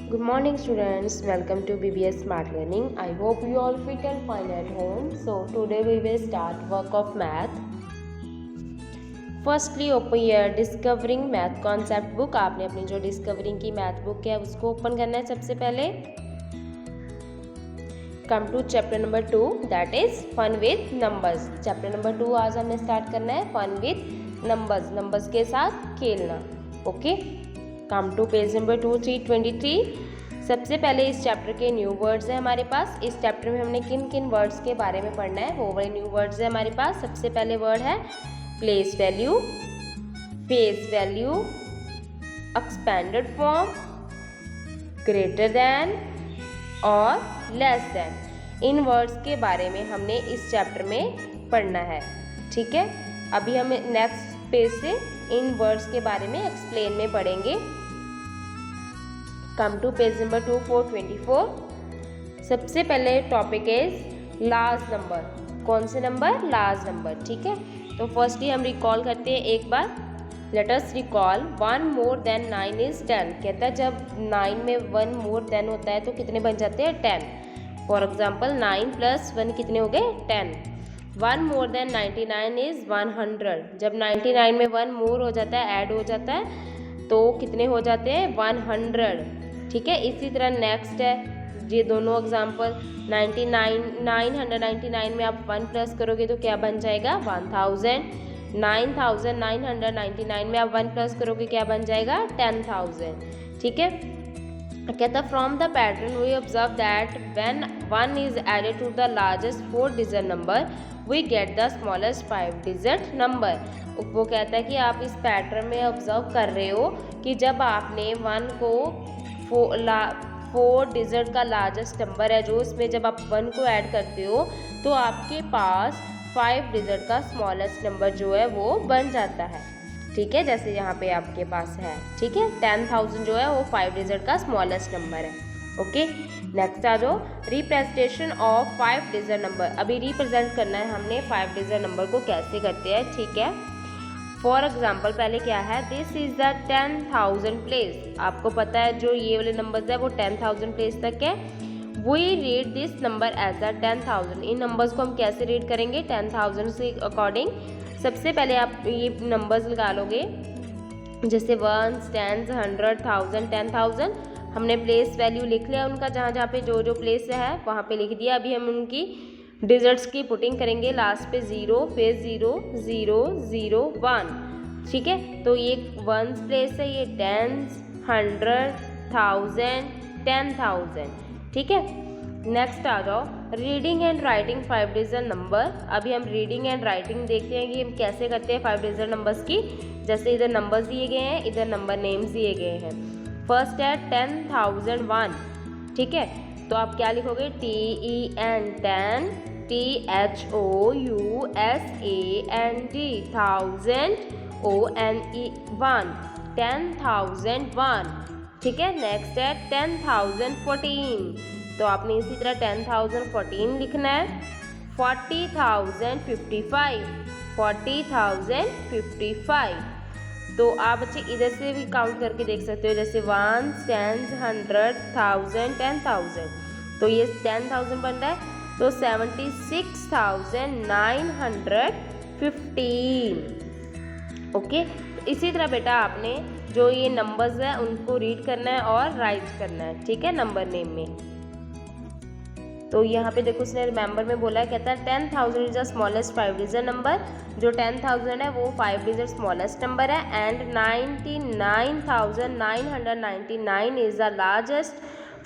Good morning students, welcome to BBS Smart Learning. I hope you all fit and fine at home. So today we will start work of math. Firstly open your Discovering Math Concept book. आपने अपनी जो discovering की math book है उसको open करना है सबसे पहले. Come to chapter number 2, that is fun with numbers. Chapter number 2 आज हमें स्टार्ट करना है fun with numbers, numbers के साथ खेलना. Okay, come to page number 323. सबसे पहले इस चैप्टर के न्यू वर्ड्स हैं हमारे पास. इस चैप्टर में हमने किन किन वर्ड्स के बारे में पढ़ना है वो वाले न्यू वर्ड्स हैं हमारे पास. सबसे पहले वर्ड है place value, face value, expanded form, greater than और लेस देन. इन वर्ड्स के बारे में हमने इस चैप्टर में पढ़ना है. ठीक है, अभी हम नेक्स्ट पेज से इन वर्ड्स के बारे में एक्सप्लेन में पढ़ेंगे. Come to page number 2424. सबसे पहले टॉपिक इज लार्ज नंबर. कौन से नंबर? Large number. ठीक है, तो फर्स्टली हम रिकॉल करते हैं एक बार. Let us recall 1 more than 9 is 10. कहता है जब 9 में 1 मोर देन होता है तो कितने बन जाते हैं? 10. फॉर एग्जाम्पल 9 + 1 कितने हो गए? 10. 1 मोर देन 99 इज 100. जब 99 में 1 मोर हो जाता है, ऐड हो जाता है तो कितने हो जाते हैं? 100. ठीक है, इसी तरह नेक्स्ट है ये दोनों एग्जाम्पल. 999 में आप 1 प्लस करोगे तो क्या बन जाएगा? 1000. 9999 में आप 1 प्लस करोगे क्या बन जाएगा? 10,000. ठीक है, कहता from the pattern we observe that when 1 is added to the largest 4 digit number we get the smallest 5 digit number. वो कहता है कि आप इस पैटर्न में ऑब्जर्व कर रहे हो कि जब आपने 1 को 4 डिजिट का लार्जेस्ट नंबर है जो, इसमें जब आप 1 को ऐड करते हो तो आपके पास 5 डिजिट का स्मॉलेस्ट नंबर जो है वो बन जाता है. ठीक है, जैसे यहाँ पे आपके पास है. ठीक है, 10,000 जो है वो 5 डिजिट का स्मॉलेस्ट नंबर है. ओके, नेक्स्ट आ जाओ रिप्रेजेंटेशन ऑफ 5 डिजिट नंबर. अभी रिप्रेजेंट करना है हमने 5 डिजिट नंबर को कैसे करते हैं. ठीक है, फॉर एग्जाम्पल पहले क्या है? This is the 10,000 place. आपको पता है जो ये वाले नंबर्स है वो 10,000 प्लेस तक है. We read this number as the 10,000. इन नंबर्स को हम कैसे रीड करेंगे? 10,000 से अकॉर्डिंग. सबसे पहले आप ये नंबर्स लगा लोगे जैसे 1, 10, 100, 1000, 10,000. हमने प्लेस वैल्यू लिख लिया उनका, जहाँ जहाँ पे जो जो प्लेस है वहाँ पे लिख दिया. अभी हम उनकी डिजिट्स की पुटिंग करेंगे. लास्ट पे 0, फिर 0, 0, 0, 1. ठीक है, तो ये 1 प्लेस है, ये 10, 100, 1000, 10,000. ठीक है, नेक्स्ट आ जाओ reading and writing 5 digit number. अभी हम रीडिंग एंड राइटिंग देखते हैं कि हम कैसे करते हैं 5 डिजिट नंबर्स की. जैसे इधर नंबर्स दिए गए हैं, इधर नंबर नेम्स दिए गए हैं. फर्स्ट है 10,001. ठीक है, तो आप क्या लिखोगे? TEN 10, THOUSAND 1000 ONE 10,001. ठीक है, नेक्स्ट है 10,014. तो आपने इसी तरह 10,014 लिखना है. 40,055. 40,055. तो आप बच्चे इधर से भी काउंट करके देख सकते हो, जैसे 1, 10, 100, 1000, 10,000. तो ये 10,000 बन रहा है, तो 76,915. ओके, इसी तरह बेटा आपने जो ये नंबर्स है उनको रीड करना है और राइट करना है. ठीक है, नंबर नेम में. तो यहाँ पे देखो उसने रिमेंबर में बोला है, कहता है 10,000 is the smallest 5 digit number. जो 10,000 है वो 5 डिजिट स्मॉलेस्ट नंबर है. And 99,999 is the largest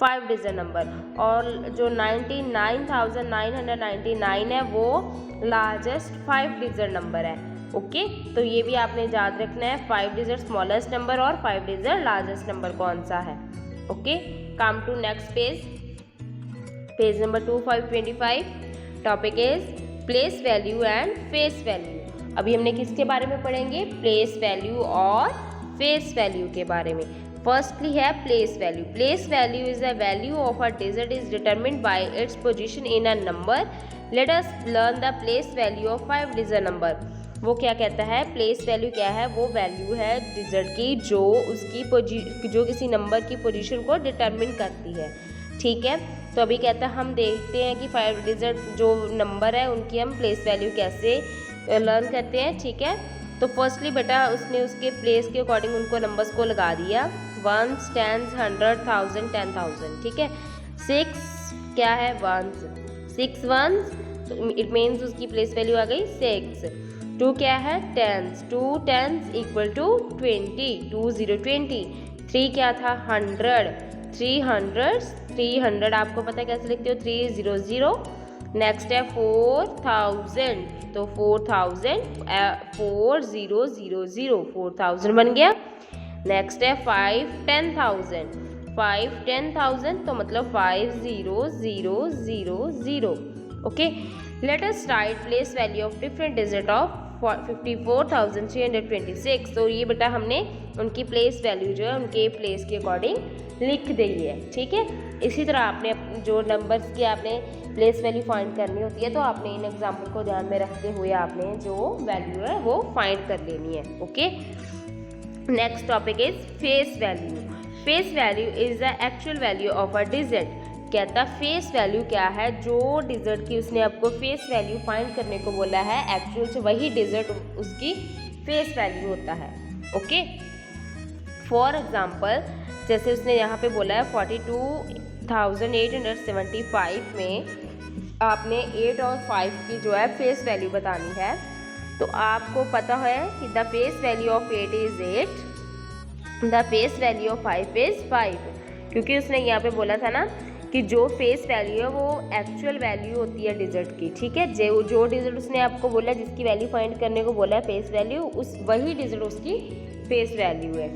5 digit number. और जो 99,999 है वो लार्जेस्ट 5 डिजिट नंबर है. ओके, तो ये भी आपने याद रखना है 5 डिजिट स्मॉलेस्ट नंबर और 5 डिजिट लार्जेस्ट नंबर कौन सा है. Okay, come to next page number 2525. Topic is place value and face value. अभी हमने किसके बारे में पढ़ेंगे? प्लेस वैल्यू और फेस वैल्यू के बारे में. फर्स्टली है place value. Place value is the value of a digit is determined by its position in a number. Let us learn the place value of 5 digit number. वो क्या कहता है, place value क्या है, वो वैल्यू है digit की जो उसकी जो किसी नंबर की पोजीशन को डिटरमिन करती है। ठीक है, तो अभी कहता है हम देखते हैं कि 5 डिजिट जो नंबर है उनकी हम प्लेस वैल्यू कैसे लर्न करते हैं। ठीक है, तो फर्स्टली बेटा उसने उसके प्लेस के अकॉर्डिंग उनको नंबर्स को लगा दिया, 1s 10s 100 1000 10,000। ठीक है, 6 क्या है 1s, 6 1s, तो इट मीन्स उसकी प्लेस वैल्यू आ गई 6। 2 क्या है 10s, 2 10s इक्वल टू 20, 2 0 20। 3 क्या था 100, 300 आपको पता है कैसे लिखते हो, 3 0 0। नेक्स्ट है 4000, तो 4000 4 0 0 0 4000 बन गया। नेक्स्ट है 5 10,000, 5 10,000 तो मतलब 5 0 0 0 0। Okay, let us right place value of different digit of 54,326। तो ये बेटा हमने उनकी प्लेस वैल्यू जो है उनके प्लेस के अकॉर्डिंग लिख दी है। ठीक है, इसी तरह आपने जो नंबर्स की आपने प्लेस वैल्यू फाइंड करनी होती है तो आपने इन एग्जाम्पल को ध्यान में रखते हुए आपने जो वैल्यू है वो फाइंड कर लेनी है। Okay, next topic is face value. Face value is the actual value of a digit. कहता फेस वैल्यू क्या है, जो डिजिट की उसने आपको फेस वैल्यू फाइंड करने को बोला है एक्चुअल से वही डिजिट उसकी फेस वैल्यू होता है। ओके, फॉर एग्जांपल जैसे उसने यहाँ पे बोला है 42,875 में आपने 8 और 5 की जो है फेस वैल्यू बतानी है। तो आपको पता है कि the face value of 8 is 8, the face value of 5 is 5, क्योंकि उसने यहाँ पे बोला था ना कि जो फेस वैल्यू है वो एक्चुअल वैल्यू होती है डिजिट की। ठीक है, जो डिजिट उसने आपको बोला जिसकी वैल्यू फाइंड करने को बोला है फेस वैल्यू, उस वही डिजिट उसकी फेस वैल्यू है।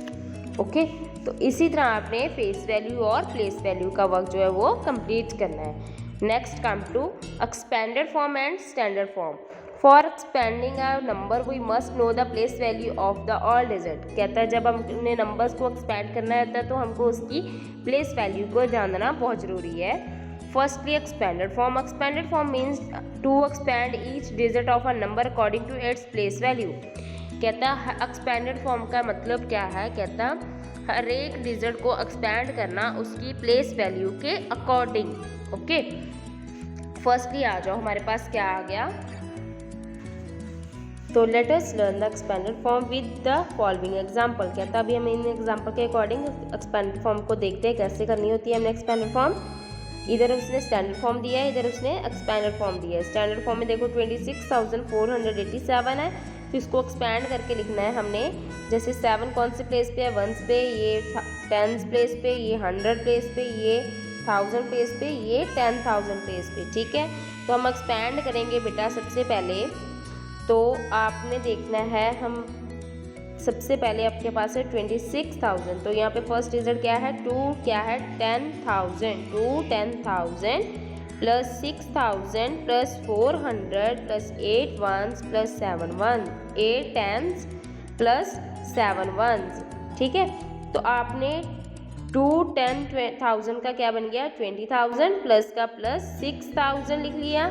ओके, तो इसी तरह आपने फेस वैल्यू और प्लेस वैल्यू का वर्क जो है वो कंप्लीट करना है। Next come to expanded form and standard form. For expanding a number we must know the place value of the all digit. कहता है जब हमने नंबर्स को एक्सपेंड करना रहता है तो हमको उसकी प्लेस वैल्यू को जानना बहुत ज़रूरी है। Firstly expanded form. Expanded form means to expand each digit of a number according to its place value. कहता है एक्सपेंडेड फॉर्म का मतलब क्या है, कहता हर एक डिजिट को एक्सपेंड करना उसकी प्लेस वैल्यू के अकॉर्डिंग। ओके, फर्स्टली आ जाओ हमारे पास क्या आ गया, तो late us learn the expanded form with the following example. कहता अभी हम इन एग्जांपल के अकॉर्डिंग एक्सपेंडेड फॉर्म को देखते हैं कैसे करनी होती है हमने एक्सपेंडेड फॉर्म। इधर उसने स्टैंडर्ड फॉर्म दिया है, इधर उसने एक्सपेंडेड फॉर्म दिया है। स्टैंडर्ड फॉर्म में देखो 26,487 है, तो इसको एक्सपैंड करके लिखना है हमने। जैसे 7 कौन से प्लेस पे है, 1s पे, ये 10s प्लेस पे, ये 100 प्लेस पे, ये 1000 प्लेस पे, ये 10,000 प्लेस पे। ठीक है, तो हम एक्सपैंड करेंगे बेटा। सबसे पहले तो आपने देखना है, हम सबसे पहले आपके पास है 26,000, तो यहाँ पे फर्स्ट डिजिट क्या है 2, क्या है 10,000, 2 10,000 plus 6,000 plus 400 plus 8 1s plus 7 1, 8 10s plus 7 1s। ठीक है, तो आपने 2 10,000 का क्या बन गया 20,000 प्लस का प्लस 6,000 लिख लिया,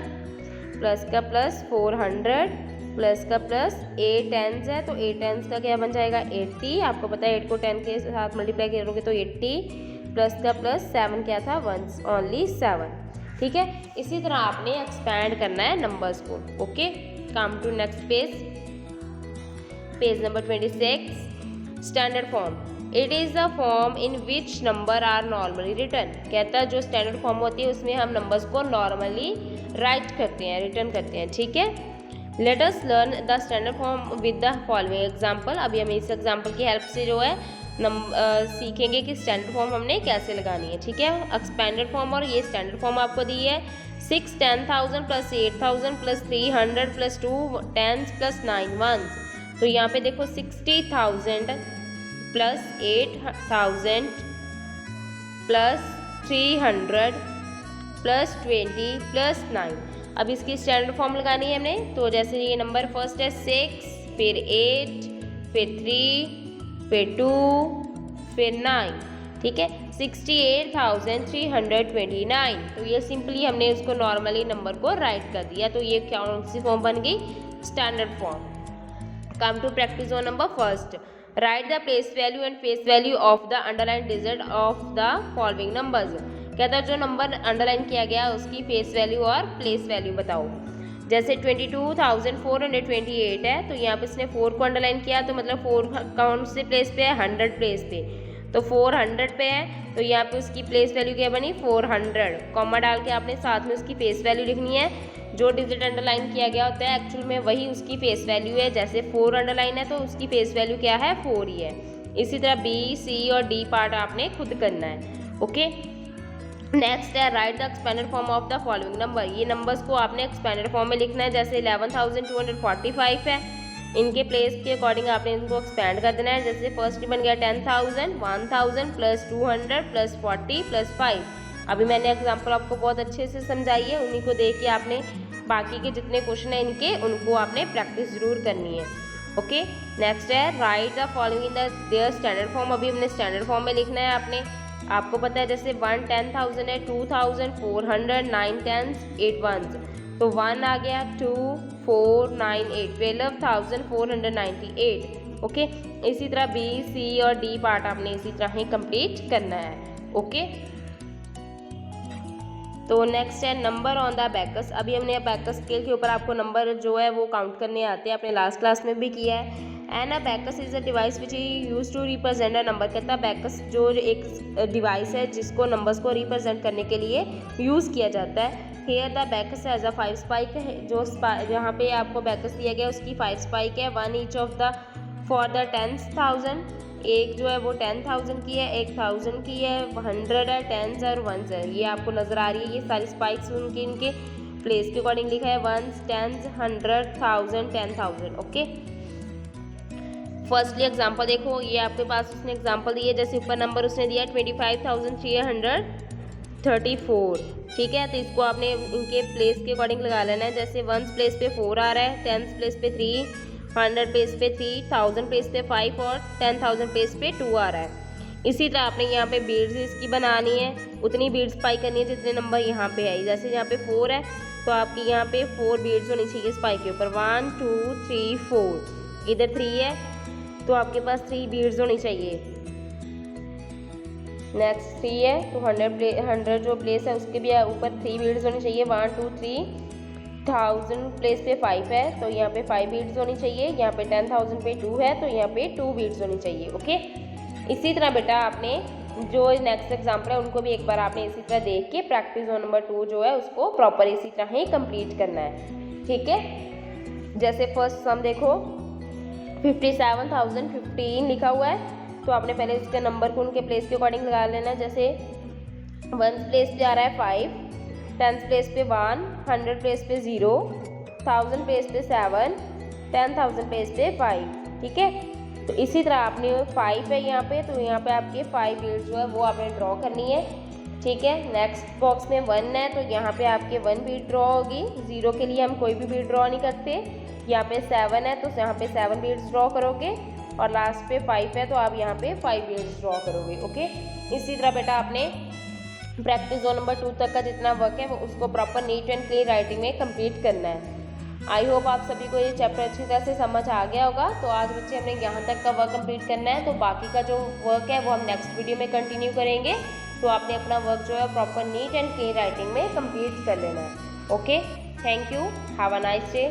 प्लस का प्लस 400 प्लस का प्लस 8 10s है, तो 8 10s का क्या बन जाएगा 80। आपको पता है 8 को 10 के साथ मल्टीप्लाई करोगे तो 80, प्लस का प्लस 7 क्या था 1 ओनली 7। ठीक है, इसी तरह आपने एक्सपैंड करना है नंबर्स को। Okay, come to next page, page number 26, standard form. It is the form in which number are normally written. कहता है जो स्टैंडर्ड फॉर्म होती है उसमें हम नंबर्स को नॉर्मली राइट करते हैं, रिटर्न करते हैं। ठीक है, late us learn the standard form with the following example. अभी हम इस एग्जाम्पल की हेल्प से जो है सीखेंगे कि स्टैंडर्ड फॉर्म हमने कैसे लगानी है। ठीक है, एक्सपेंडेड फॉर्म और ये स्टैंडर्ड फॉर्म आपको दी है 6 10,000 plus 8,000 plus 300 plus 2 10s plus 9 1s। तो यहाँ पे देखो 60,000 प्लस 8,000 प्लस 300 प्लस 20 प्लस 9। अब इसकी स्टैंडर्ड फॉर्म लगानी है हमने, तो जैसे ये नंबर फर्स्ट है 6, फिर 8, फिर 3, फिर 2, फिर 9। ठीक है, 68,329। तो ये सिंपली हमने उसको नॉर्मली नंबर को राइट कर दिया, तो ये कौन सी फॉर्म बन गई standard form. Come to practice on number first. Write the place value and face value of the underlined digit of the following numbers. कहता है जो नंबर अंडरलाइन किया गया उसकी फेस वैल्यू और प्लेस वैल्यू बताओ। जैसे 22,428 है तो यहाँ पे इसने 4 को अंडरलाइन किया तो मतलब 4 कौन से प्लेस पे है, 100 प्लेस पे, तो 400 पे है तो यहाँ पे उसकी प्लेस वैल्यू क्या बनी 400। कॉमा डाल के आपने साथ में उसकी फेस वैल्यू लिखनी है। जो डिजिट अंडरलाइन किया गया होता है एक्चुअल में वही उसकी फेस वैल्यू है। जैसे 4 अंडरलाइन है तो उसकी फेस वैल्यू क्या है 4 ही है। इसी तरह बी, सी और डी पार्ट आपने खुद करना है। ओके, नेक्स्ट है right the expanded form of the following number. ये नंबर्स को आपने एक्सपेंडेड फॉर्म में लिखना है। जैसे 11,245 है, इनके प्लेस के अकॉर्डिंग आपने इनको एक्सपेंड कर देना है। जैसे फर्स्ट बन गया 10,000, 1,000 प्लस 200 प्लस 40 प्लस 5। अभी मैंने एग्जाम्पल आपको बहुत अच्छे से समझाई है, उन्हीं को देख के आपने बाकी के जितने क्वेश्चन हैं इनके उनको आपने प्रैक्टिस जरूर करनी है। ओके, नेक्स्ट है right the following in their standard form. अभी हमने स्टैंडर्ड फॉर्म में लिखना है। आपको पता है जैसे 1 10,000 है, 2,000, 400, 9 10s, 8 1s, तो 1 आ गया, 2 4 9 8, 12,498। ओके, इसी तरह बी, सी और डी पार्ट आपने इसी तरह ही कंप्लीट करना है। ओके, तो नेक्स्ट है नंबर ऑन द अबैकस। अभी हमने अबैकस स्केल के ऊपर आपको नंबर जो है वो काउंट करने आते हैं, आपने लास्ट क्लास में भी किया है। An abacus is a device which use to represent a number. कहता है अबैकस जो एक डिवाइस है जिसको नंबर्स को रिप्रेजेंट करने के लिए यूज़ किया जाता है। Here the abacus has a 5 spike है। जो जहाँ पे आपको अबैकस दिया गया उसकी 5 स्पाइक है। 1 each of the for the 10,000। एक जो है वो 10,000 की है, 1,000 की है, 100 है, 10s और 1s है। ये आपको नज़र आ रही है। ये सारी स्पाइक्स उनके इनके प्लेस के अकॉर्डिंग लिखा है 1s, 10s, 100, 1000, 10,000। Okay, firstly example देखो, ये आपके पास उसने एग्जांपल दी है। जैसे ऊपर नंबर उसने दिया 25,334, ठीक है, तो इसको आपने इनके प्लेस के अकॉर्डिंग लगा लेना है। जैसे 1s प्लेस पे 4 आ रहा है, 10s प्लेस पे 3, 100 प्लेस पे 3, 1000 प्लेस पे 5 और 10,000 प्लेस पे 2 आ रहा है। इसी तरह आपने यहाँ पे बीड्स इसकी बनानी है, उतनी बीड्स स्पाइक करनी है जितने नंबर यहाँ पे है। जैसे यहाँ पे 4 है तो आपकी यहाँ पे 4 बीड्स होनी चाहिए स्पाइक के ऊपर, 1 2 3 4। इधर 3 है तो आपके पास 3 बीड्स होनी चाहिए। नेक्स्ट 3 है तो 100 जो प्लेस है उसके भी ऊपर 3 बीड्स होनी चाहिए, 1 2 3। 1000 प्लेस पे 5 है तो यहाँ पे 5 बीड्स होनी चाहिए। यहाँ पे 10,000 पे 2 है तो यहाँ पे 2 बीड्स होनी चाहिए। ओके, इसी तरह बेटा आपने जो नेक्स्ट एग्जाम्पल है उनको भी एक बार आपने इसी तरह देख के प्रैक्टिस ऑन नंबर 2 जो है उसको प्रॉपर इसी तरह ही कंप्लीट करना है। ठीक है, जैसे फर्स्ट सम देखो 57,015 लिखा हुआ है तो आपने पहले उसके नंबर को उनके प्लेस के अकॉर्डिंग लगा लेना। जैसे 1 प्लेस पे आ रहा है 5, 10 प्लेस पे 1, 100 प्लेस पे 0, 1000 प्लेस पे 7, 10,000 प्लेस पे 5। ठीक है, तो इसी तरह आपने 5 है यहाँ पे तो यहाँ पे आपके 5 बीड्स जो है वो आपने ड्रॉ करनी है। ठीक है, नेक्स्ट बॉक्स में 1 है तो यहाँ पे आपके 1 बीड ड्रॉ होगी। 0 के लिए हम कोई भी बीड ड्रॉ नहीं करते। यहाँ पे 7 है तो यहाँ पे 7 बीड्स ड्रॉ करोगे और लास्ट पे 5 है तो आप यहाँ पे 5 बीड्स ड्रॉ करोगे। ओके, इसी तरह बेटा आपने प्रैक्टिस ऑन नंबर 2 तक का जितना वर्क है वो उसको proper neat and clean writing में कंप्लीट करना है। आई होप आप सभी को ये चैप्टर अच्छी तरह से समझ आ गया होगा। तो आज बच्चे हमने यहाँ तक का वर्क कंप्लीट करना है, तो बाकी का जो वर्क है वो हम नेक्स्ट वीडियो में कंटिन्यू करेंगे। तो आपने अपना वर्क जो है proper neat and clean writing में कंप्लीट कर लेना है। Okay, thank you, have a nice day.